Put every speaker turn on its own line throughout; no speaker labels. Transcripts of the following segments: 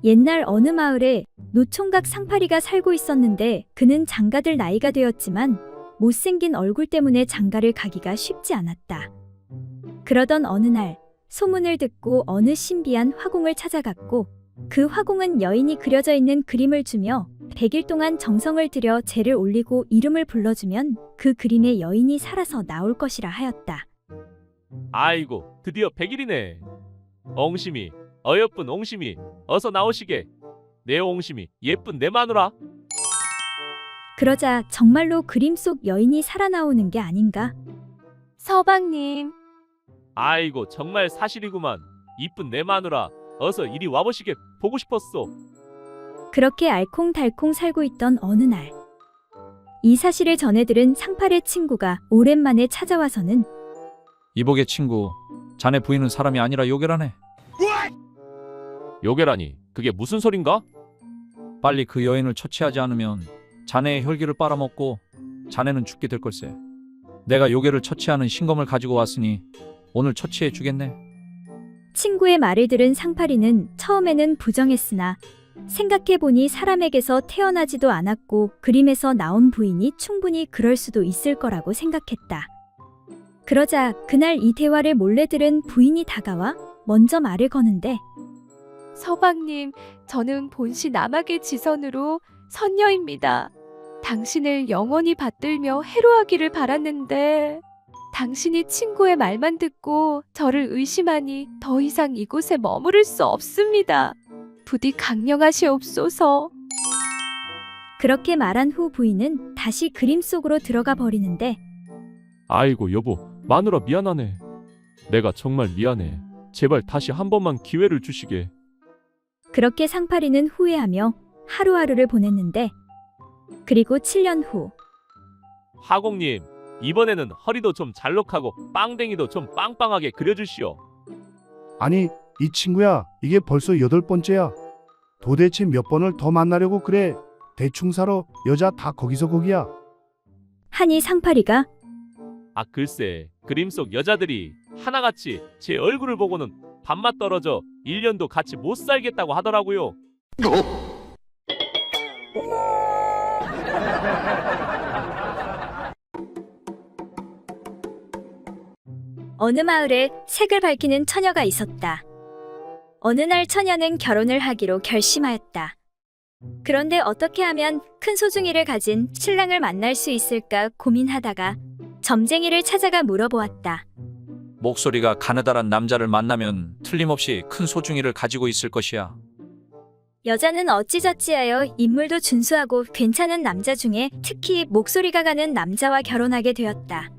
옛날 어느 마을에 노총각 상파리가 살고 있었는데 그는 장가들 나이가 되었지만 못생긴 얼굴 때문에 장가를 가기가 쉽지 않았다. 그러던 어느 날 소문을 듣고 어느 신비한 화공을 찾아갔고 그 화공은 여인이 그려져 있는 그림을 주며 100일 동안 정성을 들여 재를 올리고 이름을 불러주면 그 그림에 여인이 살아서 나올 것이라 하였다.
아이고, 드디어 100일이네. 옹심이, 어여쁜 옹심이, 어서 나오시게. 내 옹심이, 예쁜 내 마누라.
그러자 정말로 그림 속 여인이 살아나오는 게 아닌가?
서방님,
아이고, 정말 사실이구만. 이쁜 내 마누라, 어서 이리 와보시게. 보고 싶었소.
그렇게 알콩달콩 살고 있던 어느 날, 이 사실을 전해 들은 상팔의 친구가 오랜만에 찾아와서는
이복의 친구, 자네 부인은 사람이 아니라 요괴라네.
요괴라니, 그게 무슨 소린가?
빨리 그 여인을 처치하지 않으면 자네의 혈기를 빨아먹고 자네는 죽게 될 걸세. 내가 요괴를 처치하는 신검을 가지고 왔으니 오늘 처치해 주겠네.
친구의 말을 들은 상팔이는 처음에는 부정했으나 생각해보니 사람에게서 태어나지도 않았고 그림에서 나온 부인이 충분히 그럴 수도 있을 거라고 생각했다. 그러자 그날 이 대화를 몰래 들은 부인이 다가와 먼저 말을 거는데
서방님, 저는 본시 남학의 지선으로 선녀입니다. 당신을 영원히 받들며 해로하기를 바랐는데 당신이 친구의 말만 듣고 저를 의심하니 더 이상 이곳에 머무를 수 없습니다. 부디 강령하시옵소서.
그렇게 말한 후 부인은 다시 그림 속으로 들어가 버리는데
아이고, 여보, 마누라 미안하네. 내가 정말 미안해. 제발 다시 한 번만 기회를 주시게.
그렇게 상팔이는 후회하며 하루하루를 보냈는데 그리고 7년 후
화공님, 이번에는 허리도 좀 잘록하고 빵댕이도 좀 빵빵하게 그려주시오.
아니, 이 친구야, 이게 벌써 8번째야. 도대체 몇 번을 더 만나려고 그래? 대충 살아. 여자 다 거기서 거기야.
하니 상팔이가
아, 글쎄, 그림 속 여자들이 하나같이 제 얼굴을 보고는 밥맛 떨어져 1년도 같이 못 살겠다고 하더라고요.
어느 마을에 색을 밝히는 처녀가 있었다. 어느 날 처녀는 결혼을 하기로 결심하였다. 그런데 어떻게 하면 큰 소중이를 가진 신랑을 만날 수 있을까 고민하다가 점쟁이를 찾아가 물어보았다.
목소리가 가느다란 남자를 만나면 틀림없이 큰 소중이를 가지고 있을 것이야.
여자는 어찌저찌하여 인물도 준수하고 괜찮은 남자 중에 특히 목소리가 가는 남자와 결혼하게 되었다.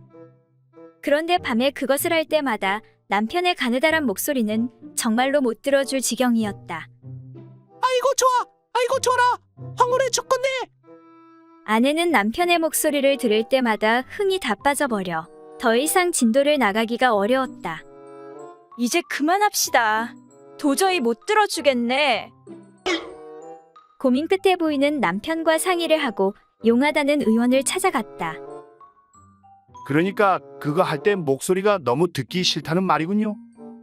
그런데 밤에 그것을 할 때마다 남편의 가느다란 목소리는 정말로 못 들어줄 지경이었다.
아이고 좋아, 아이고 좋아라, 황홀해 죽겠네.
아내는 남편의 목소리를 들을 때마다 흥이 다 빠져버려 더 이상 진도를 나가기가 어려웠다.
이제 그만합시다. 도저히 못 들어주겠네.
고민 끝에 부인은 남편과 상의를 하고 용하다는 의원을 찾아갔다.
그러니까 그거 할 때 목소리가 너무 듣기 싫다는 말이군요.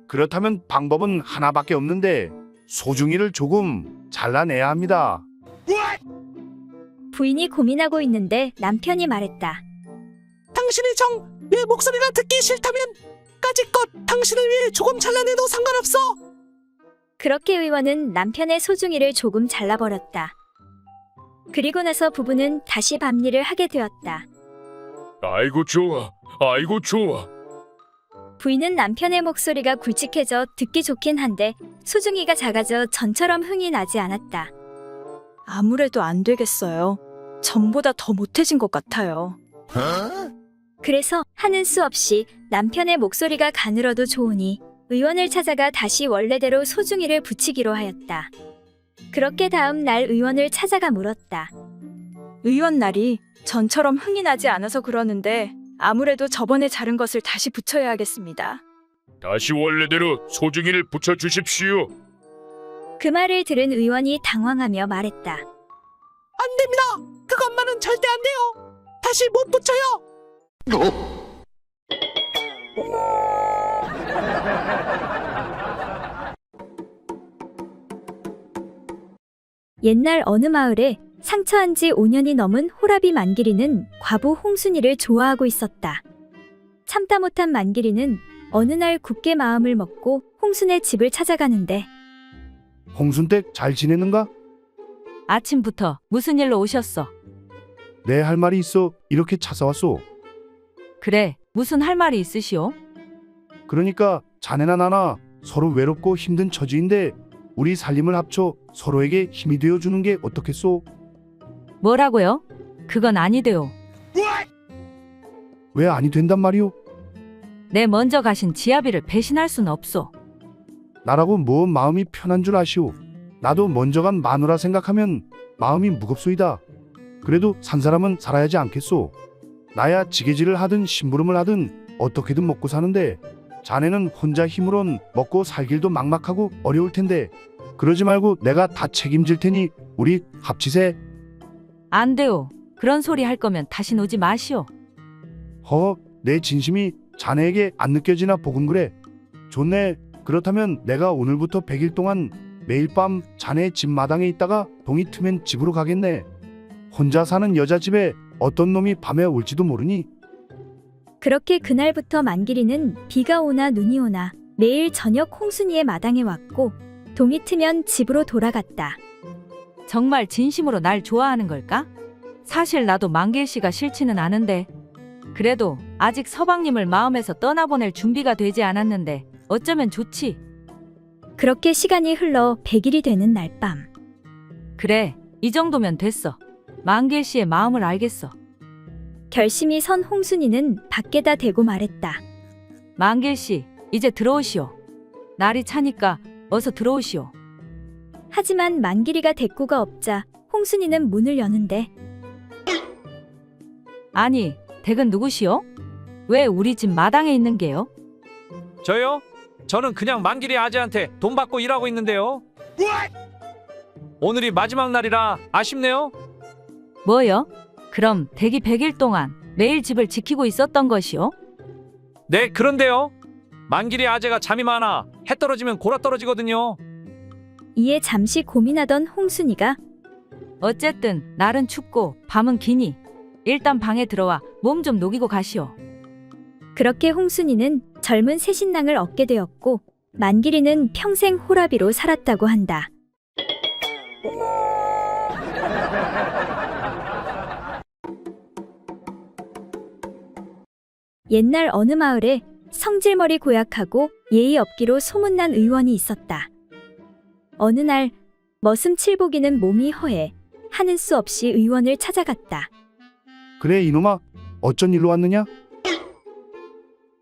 그렇다면 방법은 하나밖에 없는데 소중이를 조금 잘라내야 합니다.
부인이 고민하고 있는데 남편이 말했다.
당신의 정, 내 목소리가 듣기 싫다면 까짓것 당신을 위해 조금 잘라내도 상관없어.
그렇게 의원은 남편의 소중이를 조금 잘라버렸다. 그리고 나서 부부는 다시 밤일을 하게 되었다.
아이고 좋아, 아이고 좋아.
부인은 남편의 목소리가 굵직해져 듣기 좋긴 한데 소중이가 작아져 전처럼 흥이 나지 않았다.
아무래도 안 되겠어요. 전보다 더 못해진 것 같아요.
그래서 하는 수 없이 남편의 목소리가 가늘어도 좋으니 의원을 찾아가 다시 원래대로 소중이를 붙이기로 하였다. 그렇게 다음 날 의원을 찾아가 물었다.
의원 날이 전처럼 흥이 나지 않아서 그러는데 아무래도 저번에 자른 것을 다시 붙여야겠습니다.
다시 원래대로 소중이를 붙여주십시오.
그 말을 들은 의원이 당황하며 말했다.
안 됩니다. 그것만은 절대 안 돼요. 다시 못 붙여요.
옛날 어느 마을에 상처한 지 5년이 넘은 호라비 만기리는 과부 홍순이를 좋아하고 있었다. 참다 못한 만기리는 어느 날 굳게 마음을 먹고 홍순의 집을 찾아가는데
홍순댁 잘 지내는가?
아침부터 무슨 일로 오셨어?
내 할 말이 있어 이렇게 찾아왔소.
그래, 무슨 할 말이 있으시오?
그러니까 자네나 나나 서로 외롭고 힘든 처지인데 우리 살림을 합쳐 서로에게 힘이 되어주는 게 어떻겠소?
뭐라고요? 그건 아니대요.
왜 아니 된단 말이오?
내 먼저 가신 지아비를 배신할 순 없소.
나라고 뭐 마음이 편한 줄 아시오. 나도 먼저 간 마누라 생각하면 마음이 무겁소이다. 그래도 산 사람은 살아야지 않겠소. 나야 지게질을 하든 심부름을 하든 어떻게든 먹고 사는데 자네는 혼자 힘으론 먹고 살 길도 막막하고 어려울 텐데 그러지 말고 내가 다 책임질 테니 우리 합치세.
안 돼요. 그런 소리 할 거면 다시 오지 마시오.
내 진심이 자네에게 안 느껴지나 보군 그래. 좋네. 그렇다면 내가 오늘부터 100일 동안 매일 밤 자네 집 마당에 있다가 동이 트면 집으로 가겠네. 혼자 사는 여자 집에 어떤 놈이 밤에 올지도 모르니.
그렇게 그날부터 만기리는 비가 오나 눈이 오나 매일 저녁 홍순이의 마당에 왔고 동이 트면 집으로 돌아갔다.
정말 진심으로 날 좋아하는 걸까? 사실 나도 만길 씨가 싫지는 않은데 그래도 아직 서방님을 마음에서 떠나보낼 준비가 되지 않았는데 어쩌면 좋지.
그렇게 시간이 흘러 100일이 되는 날 밤.
그래, 이 정도면 됐어. 만길 씨의 마음을 알겠어.
결심이 선 홍순이는 밖에다 대고 말했다.
만길 씨, 이제 들어오시오. 날이 차니까 어서 들어오시오.
하지만 만기리가 대꾸가 없자 홍순이는 문을 여는데
아니, 댁은 누구시오? 왜 우리 집 마당에 있는 게요?
저요? 저는 그냥 만길이 아재한테 돈 받고 일하고 있는데요. 오늘이 마지막 날이라 아쉽네요.
뭐요? 그럼 댁이 100일 동안 매일 집을 지키고 있었던 것이요?
네, 그런데요. 만길이 아재가 잠이 많아 해 떨어지면 골아 떨어지거든요.
이에 잠시 고민하던 홍순이가
어쨌든 날은 춥고 밤은 기니 일단 방에 들어와 몸 좀 녹이고 가시오.
그렇게 홍순이는 젊은 새신랑을 얻게 되었고 만기리는 평생 호라비로 살았다고 한다. 옛날 어느 마을에 성질머리 고약하고 예의 없기로 소문난 의원이 있었다. 어느 날 머슴칠복이는 몸이 허해 하는 수 없이 의원을 찾아갔다.
그래 이놈아 어쩐 일로 왔느냐?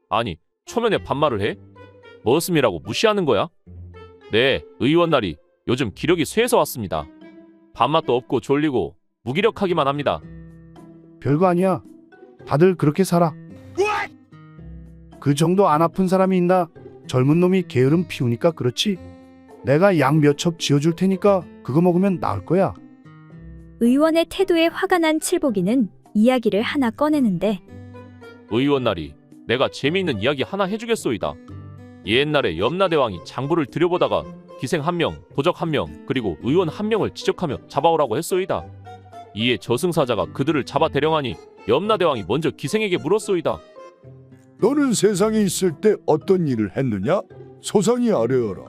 아니, 초면에 반말을 해? 머슴이라고 무시하는 거야? 네, 의원 날이 요즘 기력이 쇠해서 왔습니다. 밥맛도 없고 졸리고 무기력하기만 합니다.
별거 아니야. 다들 그렇게 살아. 그 정도 안 아픈 사람이 있나? 젊은 놈이 게으름 피우니까 그렇지. 내가 약 몇 첩 지어줄 테니까 그거 먹으면 나을 거야.
의원의 태도에 화가 난 칠복이는 이야기를 하나 꺼내는데
의원 날이 내가 재미있는 이야기 하나 해주겠소이다. 옛날에 염라대왕이 장부를 들여보다가 기생 1명, 도적 1명, 그리고 의원 1명을 지적하며 잡아오라고 했소이다. 이에 저승사자가 그들을 잡아 대령하니 염라대왕이 먼저 기생에게 물었소이다.
너는 세상에 있을 때 어떤 일을 했느냐? 소상히 아뢰어라.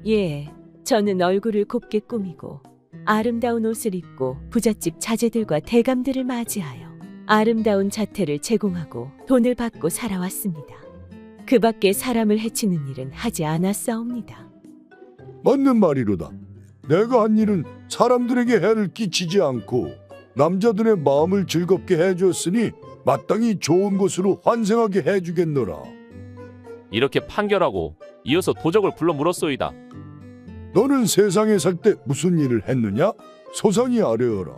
예, 저는 얼굴을 곱게 꾸미고 아름다운 옷을 입고 부잣집 자제들과 대감들을 맞이하여 아름다운 자태를 제공하고 돈을 받고 살아왔습니다. 그 밖에 사람을 해치는 일은 하지 않았사옵니다.
맞는 말이로다. 내가 한 일은 사람들에게 해를 끼치지 않고 남자들의 마음을 즐겁게 해줬으니 마땅히 좋은 것으로 환생하게 해주겠노라.
이렇게 판결하고 이어서 도적을 불러 물었소이다.
너는 세상에 살 때 무슨 일을 했느냐? 소상히 아뢰어라.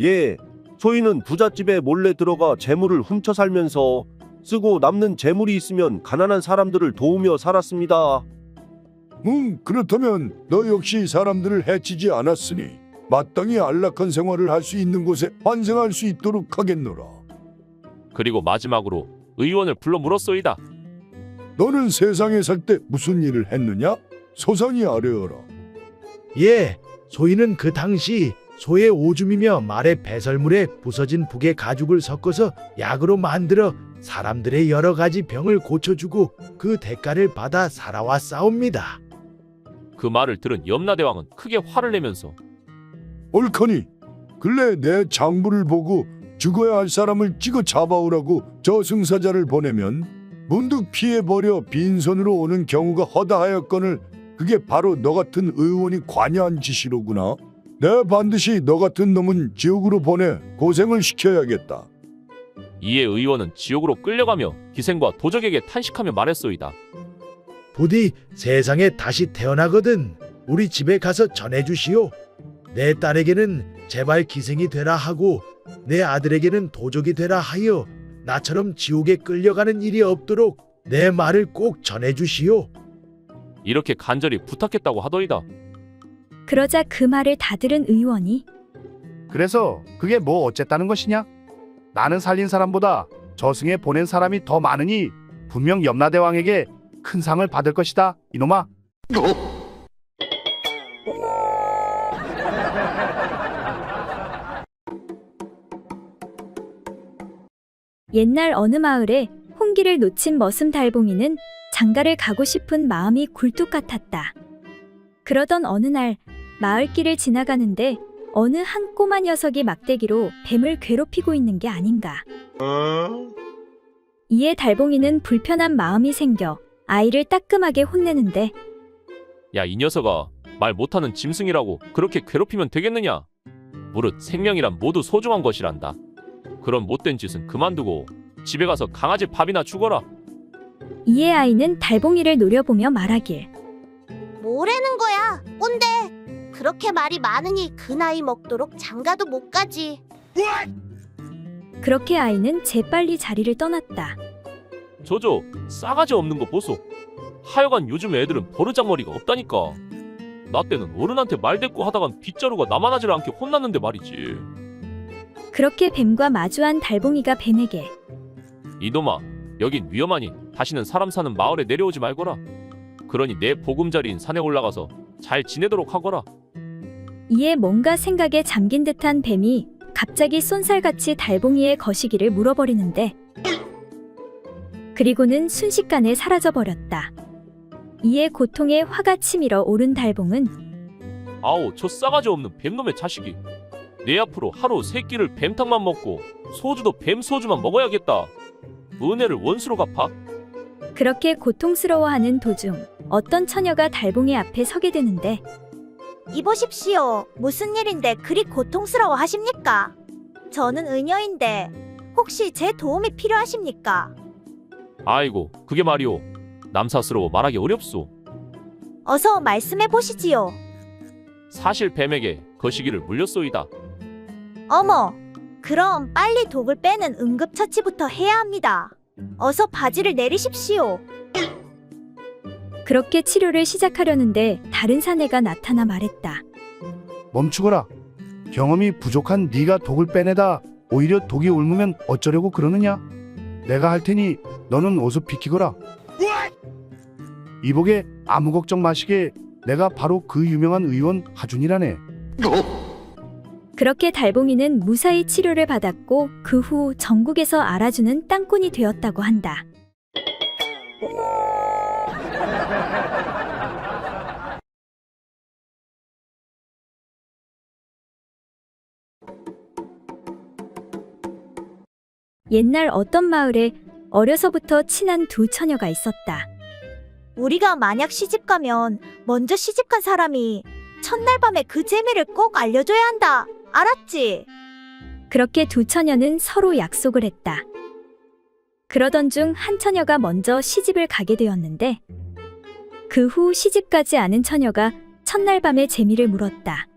예, 소인은 부잣집에 몰래 들어가 재물을 훔쳐 살면서 쓰고 남는 재물이 있으면 가난한 사람들을 도우며 살았습니다.
그렇다면 너 역시 사람들을 해치지 않았으니 마땅히 안락한 생활을 할 수 있는 곳에 환생할 수 있도록 하겠노라.
그리고 마지막으로 의원을 불러 물었소이다.
너는 세상에 살 때 무슨 일을 했느냐? 소상히 아뢰어라.
예,
소인은 그 당시 소의 오줌이며 말의 배설물에 부서진 북의 가죽을 섞어서 약으로 만들어 사람들의 여러 가지 병을 고쳐주고 그 대가를 받아 살아왔사옵니다.
그 말을 들은 염라대왕은 크게 화를 내면서
옳거니 근래 내 장부를 보고 죽어야 할 사람을 찍어 잡아오라고 저승사자를 보내면 문득 피해버려 빈손으로 오는 경우가 허다하였거늘 그게 바로 너 같은 의원이 관여한 짓이로구나. 내가 반드시 너 같은 놈은 지옥으로 보내 고생을 시켜야겠다.
이에 의원은 지옥으로 끌려가며 기생과 도적에게 탄식하며 말했소이다.
부디 세상에 다시 태어나거든 우리 집에 가서 전해주시오. 내 딸에게는 제발 기생이 되라 하고 내 아들에게는 도적이 되라 하여 나처럼 지옥에 끌려가는 일이 없도록 내 말을 꼭 전해주시오.
이렇게 간절히 부탁했다고 하더이다.
그러자 그 말을 다 들은 의원이
그래서 그게 뭐 어쨌다는 것이냐? 나는 살린 사람보다 저승에 보낸 사람이 더 많으니 분명 염라대왕에게 큰 상을 받을 것이다. 이놈아.
옛날 어느 마을에 홍기를 놓친 머슴 달봉이는 장가를 가고 싶은 마음이 굴뚝 같았다. 그러던 어느 날 마을길을 지나가는데 어느 한 꼬마 녀석이 막대기로 뱀을 괴롭히고 있는 게 아닌가. 이에 달봉이는 불편한 마음이 생겨 아이를 따끔하게 혼내는데
야, 이 녀석아, 말 못하는 짐승이라고 그렇게 괴롭히면 되겠느냐? 무릇 생명이란 모두 소중한 것이란다. 그런 못된 짓은 그만두고 집에 가서 강아지 밥이나 주거라.
이에 아이는 달봉이를 노려보며 말하길
뭐라는 거야, 꼰대. 그렇게 말이 많으니 그 나이 먹도록 장가도 못 가지.
그렇게 아이는 재빨리 자리를 떠났다.
저저 싸가지 없는 거 보소. 하여간 요즘 애들은 버르장머리가 없다니까. 나 때는 어른한테 말대꾸 하다간 빗자루가 남아나질 않게 혼났는데 말이지.
그렇게 뱀과 마주한 달봉이가 뱀에게
이놈아, 여긴 위험하니 다시는 사람 사는 마을에 내려오지 말거라. 그러니 내 보금자리인 산에 올라가서 잘 지내도록 하거라.
이에 뭔가 생각에 잠긴 듯한 뱀이 갑자기 쏜살같이 달봉이의 거시기를 물어버리는데 그리고는 순식간에 사라져버렸다. 이에 고통에 화가 치밀어 오른 달봉은
아우, 저 싸가지 없는 뱀놈의 자식이. 내 앞으로 하루 3끼를 뱀탕만 먹고 소주도 뱀 소주만 먹어야겠다. 은혜를 원수로 갚아.
그렇게 고통스러워하는 도중 어떤 처녀가 달봉이 앞에 서게 되는데
이보십시오. 무슨 일인데 그리 고통스러워 하십니까? 저는 의녀인데 혹시 제 도움이 필요하십니까?
아이고, 그게 말이오. 남사스러워 말하기 어렵소.
어서 말씀해 보시지요.
사실 뱀에게 거시기를 물렸소이다.
어머, 그럼 빨리 독을 빼는 응급처치부터 해야 합니다. 어서 바지를 내리십시오.
그렇게 치료를 시작하려는데 다른 사내가 나타나 말했다.
멈추거라. 경험이 부족한 네가 독을 빼내다 오히려 독이 옮으면 어쩌려고 그러느냐? 내가 할 테니 너는 어서 비키거라. 이복에 아무 걱정 마시게. 내가 바로 그 유명한 의원 하준이라네.
그렇게 달봉이는 무사히 치료를 받았고 그 후 전국에서 알아주는 땅꾼이 되었다고 한다. 옛날 어떤 마을에 어려서부터 친한 두 처녀가 있었다.
우리가 만약 시집가면 먼저 시집간 사람이 첫날 밤에 그 재미를 꼭 알려줘야 한다. 알았지?
그렇게 두 처녀는 서로 약속을 했다. 그러던 중 한 처녀가 먼저 시집을 가게 되었는데 그 후 시집가지 않은 처녀가 첫날 밤에 재미를 물었다.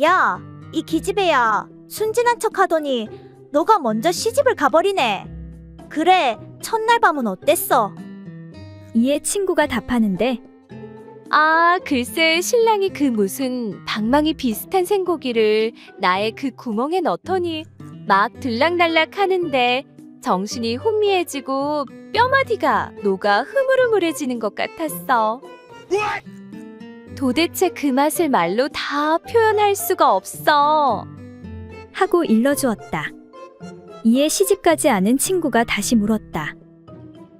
야, 이 기집애야. 순진한 척 하더니 너가 먼저 시집을 가버리네. 그래, 첫날 밤은 어땠어?
이에 친구가 답하는데
아, 글쎄 신랑이 그 무슨 방망이 비슷한 생고기를 나의 그 구멍에 넣더니 막 들락날락 하는데 정신이 혼미해지고 뼈마디가 녹아 흐물흐물해지는 것 같았어. 도대체 그 맛을 말로 다 표현할 수가 없어.
하고 일러주었다. 이에 시집가지 않은 친구가 다시 물었다.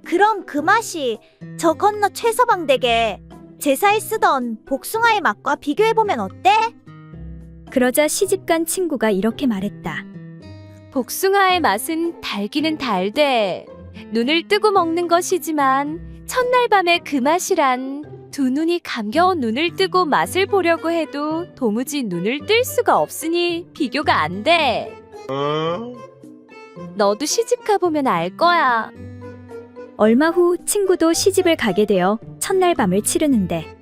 그럼 그 맛이 저 건너 최서방 댁에 제사에 쓰던 복숭아의 맛과 비교해보면 어때?
그러자 시집간 친구가 이렇게 말했다.
복숭아의 맛은 달기는 달되 눈을 뜨고 먹는 것이지만 첫날 밤의 그 맛이란 두 눈이 감겨온 눈을 뜨고 맛을 보려고 해도 도무지 눈을 뜰 수가 없으니 비교가 안 돼. 너도 시집 가보면 알 거야.
얼마 후 친구도 시집을 가게 되어 첫날 밤을 치르는데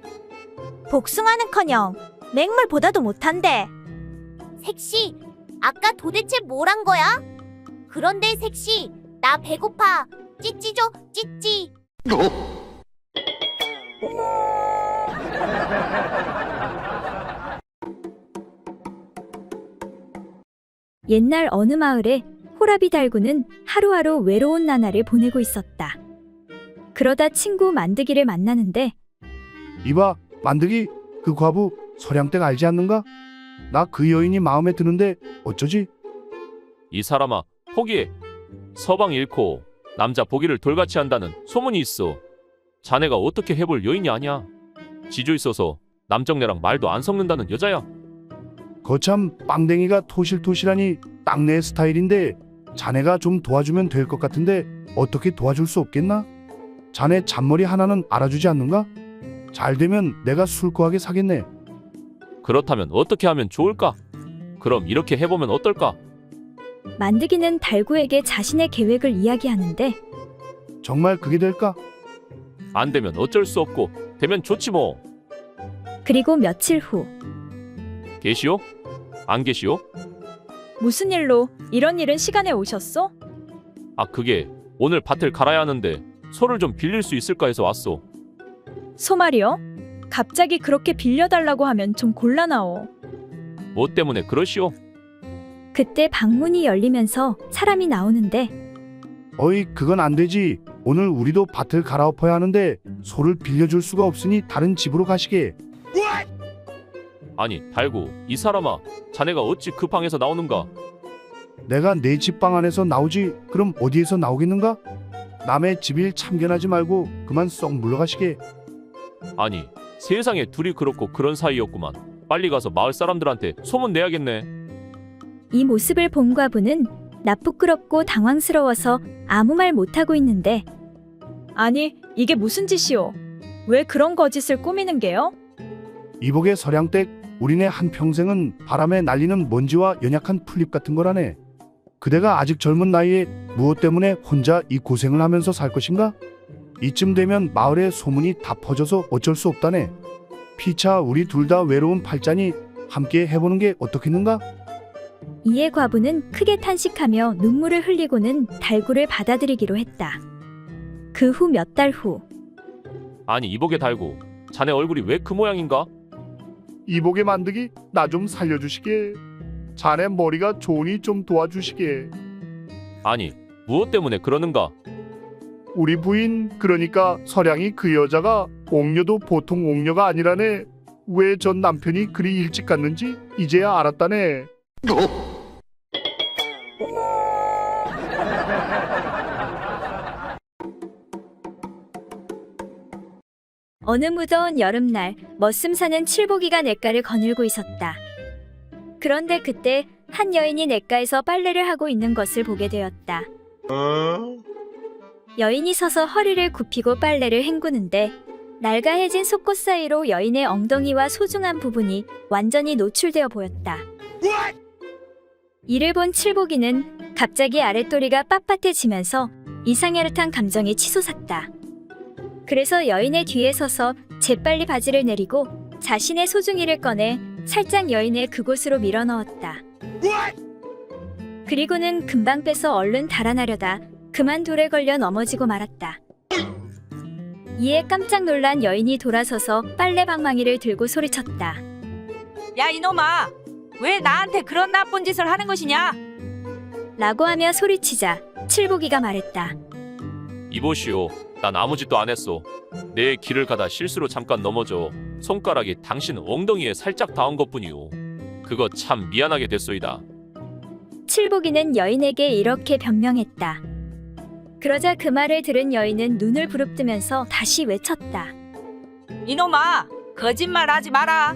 복숭아는커녕 맹물보다도 못한데. 색시, 아까 도대체 뭘 한 거야? 그런데 색시, 나 배고파. 찌찌 줘, 찌찌.
옛날 어느 마을에 호라비 달구는 하루하루 외로운 나날을 보내고 있었다. 그러다 친구 만드기를 만나는데
이봐, 만드기, 그 과부 서량댁 알지 않는가? 나 그 여인이 마음에 드는데 어쩌지?
이 사람아, 포기해. 서방 잃고 남자 보기를 돌같이 한다는 소문이 있어. 자네가 어떻게 해볼 여인이 아니야. 지조 있어서 남정네랑 말도 안 섞는다는 여자야.
거참 빵댕이가 토실토실하니 딱 내 스타일인데 자네가 좀 도와주면 될 것 같은데 어떻게 도와줄 수 없겠나? 자네 잔머리 하나는 알아주지 않는가? 잘 되면 내가 술거하게 사겠네.
그렇다면 어떻게 하면 좋을까? 그럼 이렇게 해보면 어떨까?
만드기는 달구에게 자신의 계획을 이야기하는데
정말 그게 될까?
안 되면 어쩔 수 없고 되면 좋지 뭐.
그리고 며칠 후
계시오? 안 계시오?
무슨 일로 이런 일은 시간에 오셨어?
아, 그게 오늘 밭을 갈아야 하는데 소를 좀 빌릴 수 있을까 해서 왔소.
소 말이요? 갑자기 그렇게 빌려달라고 하면 좀 곤란하오.
뭐 때문에 그러시오?
그때 방문이 열리면서 사람이 나오는데
어이, 그건 안 되지. 오늘 우리도 밭을 갈아엎어야 하는데 소를 빌려줄 수가 없으니 다른 집으로 가시게.
아니, 달구, 이 사람아, 자네가 어찌 그 방에서 나오는가?
내가 내 집 방 안에서 나오지 그럼 어디에서 나오겠는가? 남의 집일 참견하지 말고 그만 썩 물러가시게.
아니, 세상에 둘이 그렇고 그런 사이였구만. 빨리 가서 마을 사람들한테 소문 내야겠네.
이 모습을 본 과부는 나쁘끄럽고 당황스러워서 아무 말 못하고 있는데
아니, 이게 무슨 짓이오? 왜 그런 거짓을 꾸미는 게요?
이복의 서량댁, 우리네 한평생은 바람에 날리는 먼지와 연약한 풀잎 같은 거라네. 그대가 아직 젊은 나이에 무엇 때문에 혼자 이 고생을 하면서 살 것인가? 이쯤 되면 마을에 소문이 다 퍼져서 어쩔 수 없다네. 피차 우리 둘 다 외로운 팔자니 함께 해보는 게 어떻겠는가?
이에 과부는 크게 탄식하며 눈물을 흘리고는 달구를 받아들이기로 했다. 그 후 몇 달 후
아니, 이복의 달구, 자네 얼굴이 왜 그 모양인가?
이복의 만드기, 나 좀 살려주시게. 자네 머리가 좋으니 좀 도와주시게.
아니, 무엇 때문에 그러는가?
우리 부인, 그러니까 서량이 그 여자가 옥녀도 보통 옥녀가 아니라네. 왜 전 남편이 그리 일찍 갔는지 이제야 알았다네.
어느 무더운 여름날 머슴 사는 칠복이가 냇가를 거닐고 있었다. 그런데 그때 한 여인이 냇가에서 빨래를 하고 있는 것을 보게 되었다. 여인이 서서 허리를 굽히고 빨래를 헹구는데 낡아해진 속꽃 사이로 여인의 엉덩이와 소중한 부분이 완전히 노출되어 보였다. 이를 본 칠복이는 갑자기 아랫도리가 빳빳해지면서 이상야릇한 감정이 치솟았다. 그래서 여인의 뒤에 서서 재빨리 바지를 내리고 자신의 소중이를 꺼내 살짝 여인의 그곳으로 밀어넣었다. 그리고는 금방 빼서 얼른 달아나려다 그만 돌에 걸려 넘어지고 말았다. 이에 깜짝 놀란 여인이 돌아서서 빨래 방망이를 들고 소리쳤다.
야, 이놈아! 왜 나한테 그런 나쁜 짓을 하는 것이냐?
라고 하며 소리치자 칠복이가 말했다.
이보시오, 난 아무 짓도 안 했소. 내 길을 가다 실수로 잠깐 넘어져 손가락이 당신 엉덩이에 살짝 닿은 것뿐이오. 그거 참 미안하게 됐소이다.
칠복이는 여인에게 이렇게 변명했다. 그러자 그 말을 들은 여인은 눈을 부릅뜨면서 다시 외쳤다.
이놈아, 거짓말하지 마라.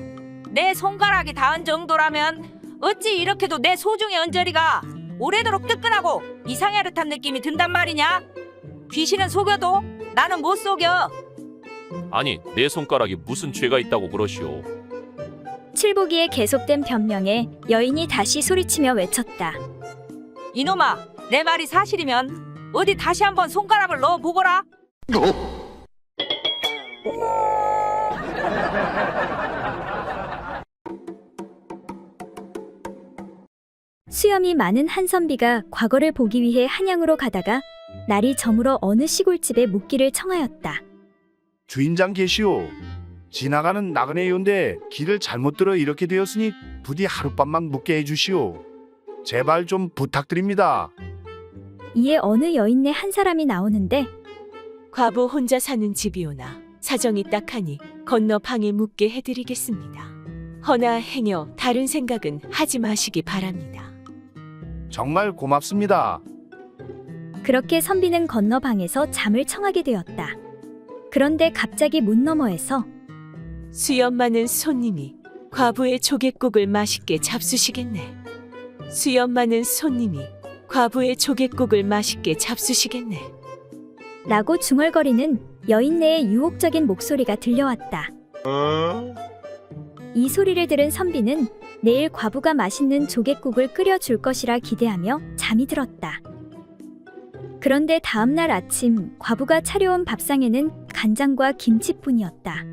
내 손가락이 닿은 정도라면 어찌 이렇게도 내 소중의 언저리가 오래도록 뜨끈하고 이상야릇한 느낌이 든단 말이냐? 귀신은 속여도 나는 못 속여.
아니, 내 손가락이 무슨 죄가 있다고 그러시오.
칠복이의 계속된 변명에 여인이 다시 소리치며 외쳤다.
이놈아, 내 말이 사실이면 어디 다시 한번 손가락을 넣어 보거라.
수염이 많은 한선비가 과거를 보기 위해 한양으로 가다가 날이 저물어 어느 시골집에 묵기를 청하였다.
주인장 계시오. 지나가는 나그네요인데 길을 잘못 들어 이렇게 되었으니 부디 하룻밤만 묵게 해주시오. 제발 좀 부탁드립니다.
이에 어느 여인네 한 사람이 나오는데
과부 혼자 사는 집이오나 사정이 딱하니 건너 방에 묵게 해드리겠습니다. 허나 행여 다른 생각은 하지 마시기 바랍니다.
정말 고맙습니다.
그렇게 선비는 건너 방에서 잠을 청하게 되었다. 그런데 갑자기 문 너머에서
수염 많은 손님이 과부의 조갯국을 맛있게 잡수시겠네. 수염 많은 손님이 과부의 조갯국을 맛있게 잡수시겠네.
라고 중얼거리는 여인네의 유혹적인 목소리가 들려왔다. 이 소리를 들은 선비는 내일 과부가 맛있는 조갯국을 끓여줄 것이라 기대하며 잠이 들었다. 그런데 다음날 아침 과부가 차려온 밥상에는 간장과 김치뿐이었다.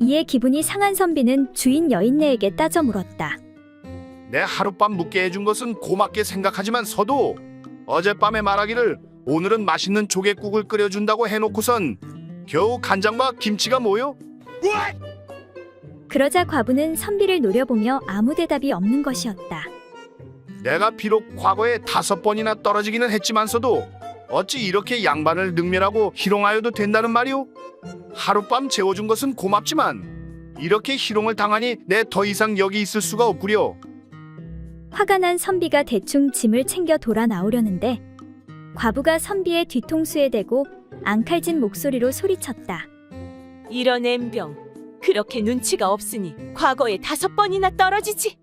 이에 기분이 상한 선비는 주인 여인네에게 따져 물었다.
내 하룻밤 묵게 해준 것은 고맙게 생각하지만 서도 어젯밤에 말하기를 오늘은 맛있는 조개국을 끓여준다고 해놓고선 겨우 간장과 김치가 뭐요?
그러자 과부는 선비를 노려보며 아무 대답이 없는 것이었다.
내가 비록 과거에 5번이나 떨어지기는 했지만서도 어찌 이렇게 양반을 능멸하고 희롱하여도 된다는 말이오? 하룻밤 재워준 것은 고맙지만 이렇게 희롱을 당하니 내 더 이상 여기 있을 수가 없구려.
화가 난 선비가 대충 짐을 챙겨 돌아 나오려는데 과부가 선비의 뒤통수에 대고 앙칼진 목소리로 소리쳤다.
이런 엠병, 그렇게 눈치가 없으니 과거에 5번이나 떨어지지.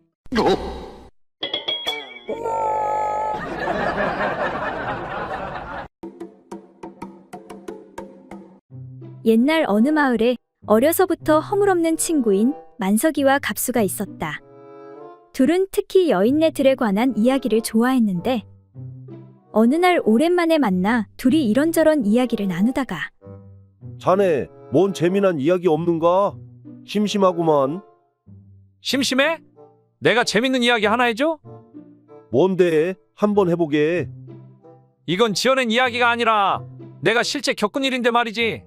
옛날 어느 마을에 어려서부터 허물없는 친구인 만석이와 갑수가 있었다. 둘은 특히 여인네들에 관한 이야기를 좋아했는데 어느 날 오랜만에 만나 둘이 이런저런 이야기를 나누다가
자네 뭔 재미난 이야기 없는가? 심심하구만.
심심해? 내가 재밌는 이야기 하나 해줘?
뭔데? 한번 해보게.
이건 지어낸 이야기가 아니라 내가 실제 겪은 일인데 말이지.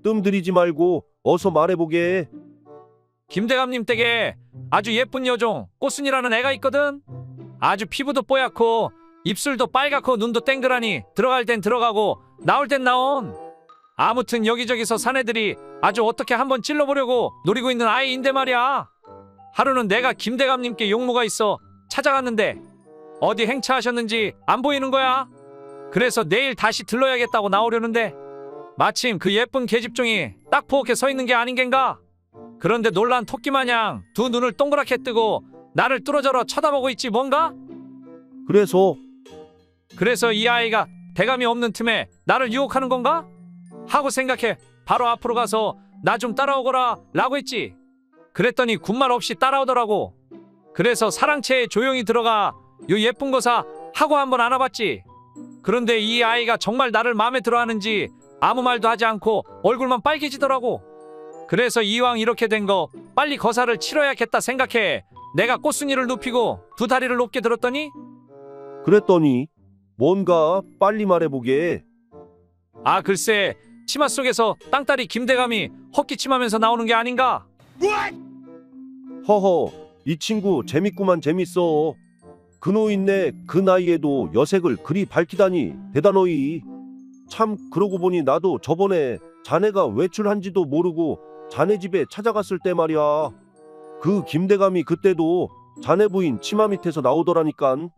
뜸 들이지 말고 어서 말해보게.
김대감님 댁에 아주 예쁜 여종 꽃순이라는 애가 있거든. 아주 피부도 뽀얗고 입술도 빨갛고 눈도 땡그라니 들어갈 땐 들어가고 나올 땐 나온. 아무튼 여기저기서 사내들이 아주 어떻게 한번 찔러보려고 노리고 있는 아이인데 말이야. 하루는 내가 김대감님께 용무가 있어 찾아갔는데 어디 행차하셨는지 안 보이는 거야. 그래서 내일 다시 들러야겠다고 나오려는데 마침 그 예쁜 계집종이 딱 부엌에 서 있는 게 아닌 겐가. 그런데 놀란 토끼마냥 두 눈을 동그랗게 뜨고 나를 뚫어져라 쳐다보고 있지 뭔가. 그래서 이 아이가 대감이 없는 틈에 나를 유혹하는 건가 하고 생각해 바로 앞으로 가서 나 좀 따라오거라 라고 했지. 그랬더니 군말 없이 따라오더라고. 그래서 사랑채에 조용히 들어가 요 예쁜 거사 하고 한번 안아봤지. 그런데 이 아이가 정말 나를 마음에 들어하는지 아무 말도 하지 않고 얼굴만 빨개지더라고. 그래서 이왕 이렇게 된 거 빨리 거사를 치러야겠다 생각해 내가 꽃순이를 눕히고 두 다리를 높게 들었더니
그랬더니 뭔가 빨리 말해보게.
아 글쎄 치마 속에서 땅따리 김대감이 헛기침하면서 나오는 게 아닌가.
허허, 이 친구 재밌구만 재밌어. 그 노인네 그 나이에도 여색을 그리 밝히다니 대단어이. 참 그러고 보니 나도 저번에 자네가 외출한지도 모르고 자네 집에 찾아갔을 때 말이야. 그 김대감이 그때도 자네 부인 치마 밑에서 나오더라니깐.